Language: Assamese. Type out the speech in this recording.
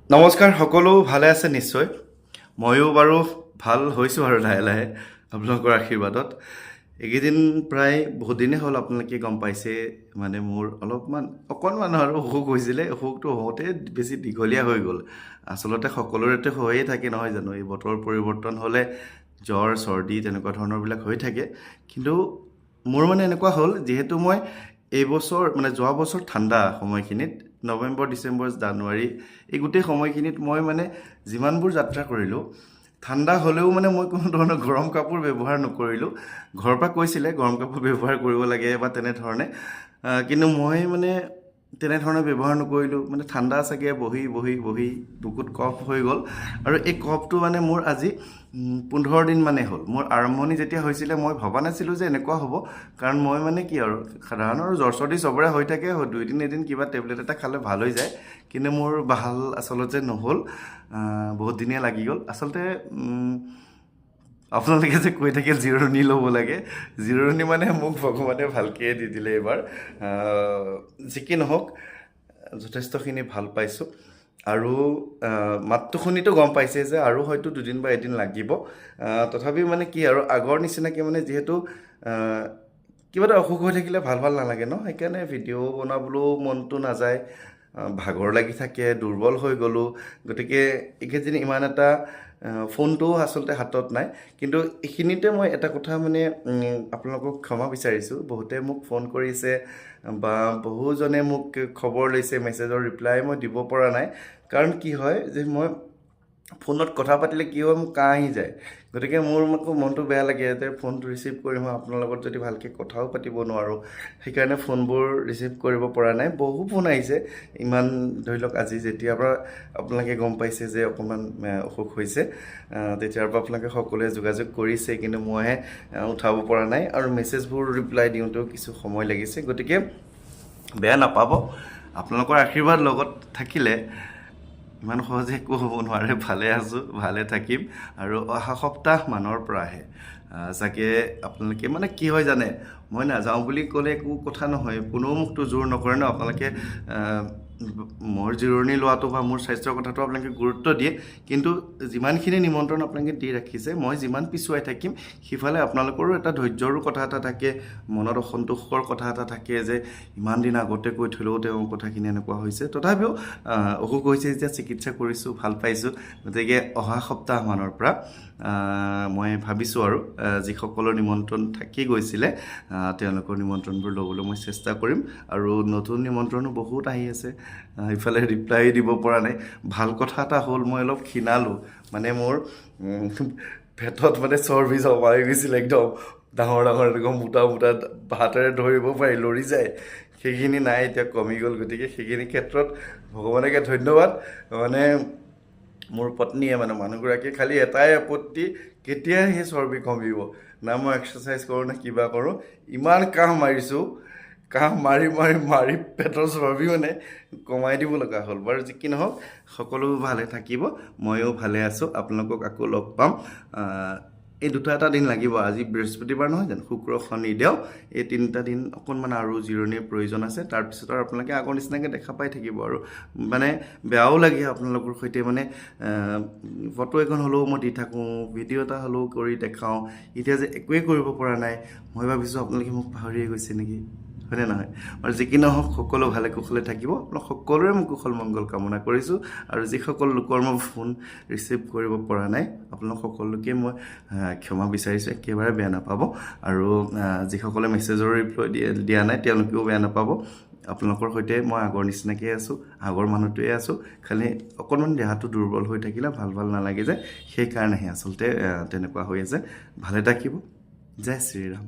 নমস্কাৰ, সকলো ভালে আছে নিশ্চয়। ময়ো বাৰু ভাল হৈছোঁ আৰু লাহে লাহে আপোনালোকৰ আশীৰ্বাদত। এইকেইদিন প্ৰায় বহুত দিনেই হ'ল, আপোনালোকে গম পাইছে। মানে মোৰ অকণমান আৰু অসুখ হৈছিলে। অসুখটো হওঁতে বেছি দীঘলীয়া হৈ গ'ল। আচলতে সকলোৰেতো হৈয়ে থাকে নহয় জানো, এই বতৰ পৰিৱৰ্তন হ'লে জ্বৰ চৰ্দি তেনেকুৱা ধৰণৰবিলাক হৈ থাকে। কিন্তু মোৰ মানে এনেকুৱা হ'ল, যিহেতু মই এইবছৰ মানে যোৱা বছৰ ঠাণ্ডা সময়খিনিত নৱেম্বৰ ডিচেম্বৰ জানুৱাৰী এই গোটেই সময়খিনিত মই মানে যিমানবোৰ যাত্ৰা কৰিলোঁ, ঠাণ্ডা হ'লেও মানে মই কোনো ধৰণৰ গৰম কাপোৰ ব্যৱহাৰ নকৰিলোঁ। ঘৰৰ পৰা কৈছিলে গৰম কাপোৰ ব্যৱহাৰ কৰিব লাগে বা তেনেধৰণে, কিন্তু মই মানে তেনেধৰণে ব্যৱহাৰ নকৰিলোঁ। মানে ঠাণ্ডা চাগে বহি বহি বহি বুকুত কফ হৈ গ'ল। আৰু এই কফটো মানে মোৰ আজি 15 দিন মানে হ'ল। মোৰ আৰম্ভণি যেতিয়া হৈছিলে মই ভবা নাছিলোঁ যে এনেকুৱা হ'ব। কাৰণ মই মানে কি আৰু সাধাৰণ আৰু জ্বৰ চৰ্দি চবৰে হৈ থাকে, 2 দিন এদিন কিবা টেবলেট এটা খালে ভাল হৈ যায়। কিন্তু মোৰ ভাল আচলতে নহ'ল, বহুত দিনেই লাগি গ'ল। আচলতে আপোনালোকে যে কৈ থাকে জিৰণি ল'ব লাগে, জিৰণি মানে মোক ভগৱানে ভালকৈ দি দিলে এইবাৰ। যি কি নহওক, যথেষ্টখিনি ভাল পাইছোঁ। আৰু মাতটো শুনিতো গম পাইছে যে আৰু হয়তো 2 দিন বা এদিন লাগিব। তথাপিও মানে কি আৰু আগৰ নিচিনাকৈ মানে যিহেতু কিবা এটা অসুখ হৈ থাকিলে ভাল ভাল নালাগে ন, সেইকাৰণে ভিডিঅ' বনাবলৈও মনটো নাযায়। ভাগৰ লাগি থাকে, দুৰ্বল হৈ গ'লোঁ। গতিকে এইকেইদিন ইমান এটা ফোনটোও আচলতে হাতত নাই। কিন্তু এইখিনিতে মই এটা কথা মানে আপোনালোকক ক্ষমা বিচাৰিছোঁ। বহুতে মোক ফোন কৰিছে বা বহুজনে মোক খবৰ লৈছে, মেছেজৰ ৰিপ্লাই মই দিব পৰা নাই। কাৰণ কি হয় যে মই ফোনত কথা পাতিলে কি হয়, মোৰ কাহ আহি যায়। গতিকে মোৰ আকৌ মনটো বেয়া লাগে যে ফোনটো ৰিচিভ কৰিম, আপোনাৰ লগত যদি ভালকৈ কথাও পাতিব নোৱাৰোঁ। সেইকাৰণে ফোনবোৰ ৰিচিভ কৰিব পৰা নাই। বহু ফোন আহিছে ইমান, ধৰি লওক আজি যেতিয়াৰ পৰা আপোনালোকে গম পাইছে যে অকণমান অসুখ হৈছে, তেতিয়াৰ পৰা আপোনালোকে সকলোৱে যোগাযোগ কৰিছে, কিন্তু মইহে উঠাব পৰা নাই। আৰু মেছেজবোৰ ৰিপ্লাই দিওঁতেও কিছু সময় লাগিছে। গতিকে বেয়া নাপাব, আপোনালোকৰ আশীৰ্বাদ লগত থাকিলে ইমান সহজে একো হ'ব নোৱাৰে। ভালে আছোঁ, ভালে থাকিম। আৰু অহা সপ্তাহ মানৰ পৰাহে চাগে আপোনালোকে মানে কি হয় জানে, মই নাযাওঁ বুলি ক'লে একো কথা নহয়, কোনেও মোকতো জোৰ নকৰে ন। আপোনালোকে মোৰ জিৰণি লোৱাটো বা মোৰ স্বাস্থ্যৰ কথাটো আপোনালোকে গুৰুত্ব দিয়ে, কিন্তু যিমানখিনি নিমন্ত্ৰণ আপোনালোকে দি ৰাখিছে, মই যিমান পিছুৱাই থাকিম, সিফালে আপোনালোকৰো এটা ধৈৰ্যৰো কথা এটা থাকে, মনত অসন্তোষৰ কথা এটা থাকে যে ইমান দিন আগতে কৈ থ'লেও তেওঁৰ কথাখিনি এনেকুৱা হৈছে। তথাপিও অসুখ হৈছে যেতিয়া চিকিৎসা কৰিছোঁ, ভাল পাইছোঁ। গতিকে অহা সপ্তাহমানৰ পৰা মই ভাবিছোঁ আৰু যিসকলৰ নিমন্ত্ৰণ থাকি গৈছিলে তেওঁলোকৰ নিমন্ত্ৰণবোৰ ল'বলৈ মই চেষ্টা কৰিম। আৰু নতুন নিমন্ত্ৰণো বহুত আহি আছে, ইফালে ৰিপ্লাই দিব পৰা নাই। ভাল কথা এটা হ'ল, মই অলপ ক্ষীণালোঁ। মানে মোৰ পেটত মানে চৰ্বি জমা হৈ গৈছিলে, একদম ডাঙৰ ডাঙৰ এনেকুৱা মোটা মোটা, হাতেৰে ধৰিব পাৰি লৰি যায়। সেইখিনি নাই, এতিয়া কমি গ'ল। গতিকে সেইখিনি ক্ষেত্ৰত ভগৱানকে ধন্যবাদ। মানে মোৰ পত্নীয়ে মানে মানুহগৰাকীয়ে খালি এটাই আপত্তি, কেতিয়া সেই চৰ্বি কমিব। না মই এক্সাৰচাইজ কৰোঁ নে কিবা কৰোঁ, ইমান কাহ মাৰিছোঁ, কাহ মাৰি মাৰি মাৰি পেটৰ চৰ্বি মানে কমাই দিব লগা হ'ল। বাৰু যি কি নহওক, সকলো ভালে থাকিব, ময়ো ভালে আছোঁ। আপোনালোকক আকৌ লগ পাম। এই 2-এটা দিন লাগিব। আজি বৃহস্পতিবাৰ নহয় জানো, শুক্ৰ শনি দেও, এই 3টা দিন অকণমান আৰু জিৰণিৰ প্ৰয়োজন আছে। তাৰপিছত আৰু আপোনালোকে আগৰ নিচিনাকৈ দেখা পাই থাকিব। আৰু মানে বেয়াও লাগে আপোনালোকৰ সৈতে, মানে ফটো এখন হ'লেও মই দি থাকোঁ, ভিডিঅ' এটা হ'লেও কৰি দেখাওঁ। এতিয়া যে একোৱেই কৰিব পৰা নাই, মই ভাবিছোঁ আপোনালোকে মোক পাহৰিয়ে গৈছে নেকি, হয়নে নহয়। আৰু যি কি নহওক, সকলো ভালে কুশলে থাকিব। আপোনালোক সকলোৰে মই কুশল মংগল কামনা কৰিছোঁ। আৰু যিসকল লোকৰ মই ফোন ৰিচিভ কৰিব পৰা নাই, আপোনালোক সকলোকে মই ক্ষমা বিচাৰিছোঁ, একেবাৰে বেয়া নাপাব। আৰু যিসকলে মেছেজৰ ৰিপ্লাই দিয়া নাই, তেওঁলোকেও বেয়া নাপাব। আপোনালোকৰ সৈতে মই আগৰ নিচিনাকৈ আছোঁ, আগৰ মানুহটোৱে আছোঁ। খালি অকণমান দেহাটো দুৰ্বল হৈ থাকিলে ভাল নালাগে যে, সেইকাৰণেহে আচলতে তেনেকুৱা হৈ আছে। ভালে থাকিব। জয় শ্ৰীৰাম।